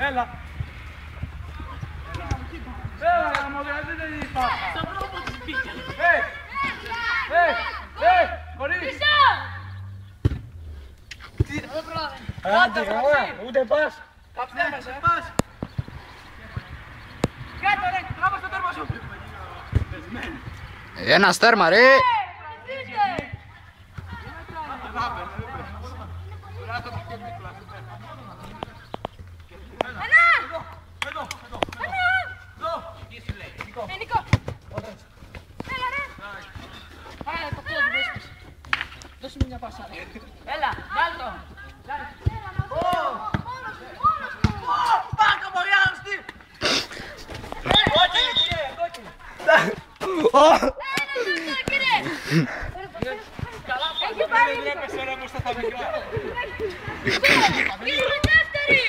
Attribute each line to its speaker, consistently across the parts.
Speaker 1: Έλα. Έλα, γάμο, δηλαδή δεν είναι πάσα.
Speaker 2: Στον τρόπο της πήγε.
Speaker 1: Χωρίς.
Speaker 2: Πίσω! Δεν πρόλαβε.
Speaker 1: Άντε, καλά, ούτε πας.
Speaker 2: Καψέ μας, πας. Κάτω ρε, τράβα στο τέρμα σου.
Speaker 3: Ένα στέρμα ρε!
Speaker 2: Νικό. Έλα ρε. Άρα το κλώδι βρίσκεις. Δώσε μου μια πάσα ρε. Έλα, βάλ' το. Μόνος του. Πάκα μωριά, ωστή.
Speaker 1: Κόκκινη, κύριε, κόκκινη.
Speaker 2: Έχει πάρει.
Speaker 1: Βλέπεις τώρα πως θα μικρά.
Speaker 2: Κύριε δεύτερη.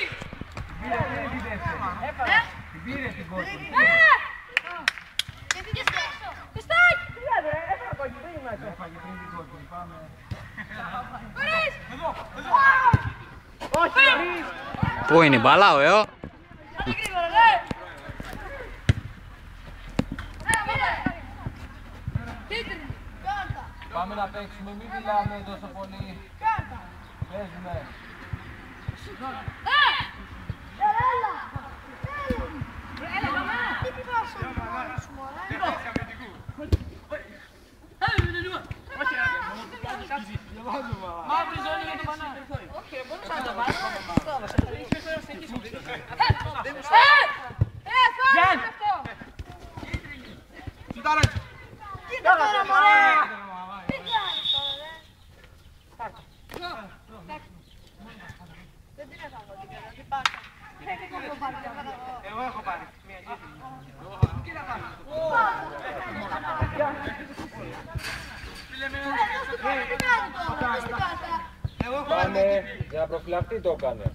Speaker 1: Την πήρε την κόκκινη.
Speaker 2: Πιστάκι!
Speaker 1: Έφαγε πριν την κόκκινη, πάμε.
Speaker 2: Χωρίς!
Speaker 1: Όχι,
Speaker 3: Πού είναι η μπάλα,
Speaker 2: Πολύ γρήγορα, ρε! Κίτρινη!
Speaker 1: πάμε να παίξουμε, μην μιλάμε τόσο πολύ. Παίζουμε.
Speaker 2: Μαύρη ζώνη για το μπανάκι. Όχι, μπορούσα να το βάλω. Γιάννη!
Speaker 1: Κοίτα ρε!
Speaker 2: Κοίτα τώρα, μωρέ! Τι κάνεις τώρα, ρε! Δεν την έφαγα, την πάσα.
Speaker 1: Εγώ έχω πάρει. Κοίτα πάρει. Πάμε, για να προφυλαχτεί το έκανε.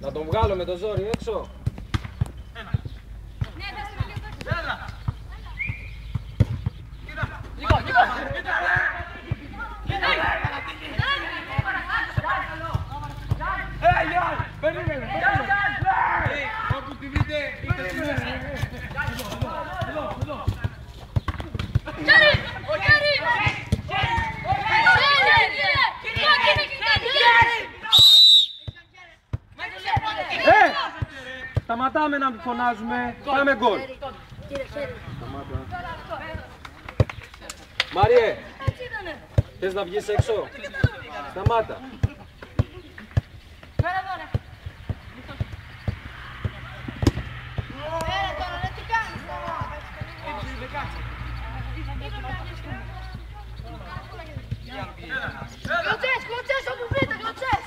Speaker 1: Να τον βγάλω με το ζόρι έξω. Γιάννη, περίμενε. Όπου τη βρείτε, είτε τη μέσα. Εδώ. Σταματάμε να φωνάζουμε, πάμε γκολ. Μάριε, θες να βγεις έξω? Σταμάτα.
Speaker 2: Κλωτσές, όπου βρείτε, κλωτσές!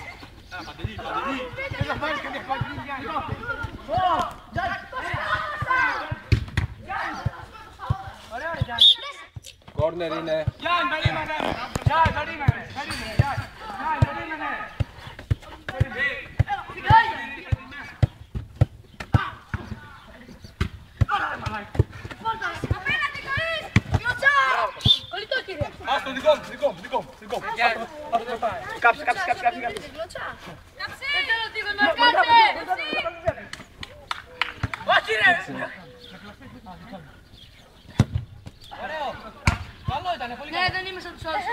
Speaker 1: Κόρνερ είναι.
Speaker 4: Γιάννη, περίμενε! Γιάννη, περίμενε!
Speaker 2: Απέναντι κορίς! Κλωτσά! Κολλητό κύριε!
Speaker 1: Ας το δικό μου. Κάψε.
Speaker 2: Κλωτσά! Κάψε! Δεν θέλω τίποτα να κάψε!
Speaker 4: Όχι ρε! Ωραίο! Καλό ήτανε, πολύ καλό!
Speaker 2: Ναι, δεν είμαι σαν τους άλλους.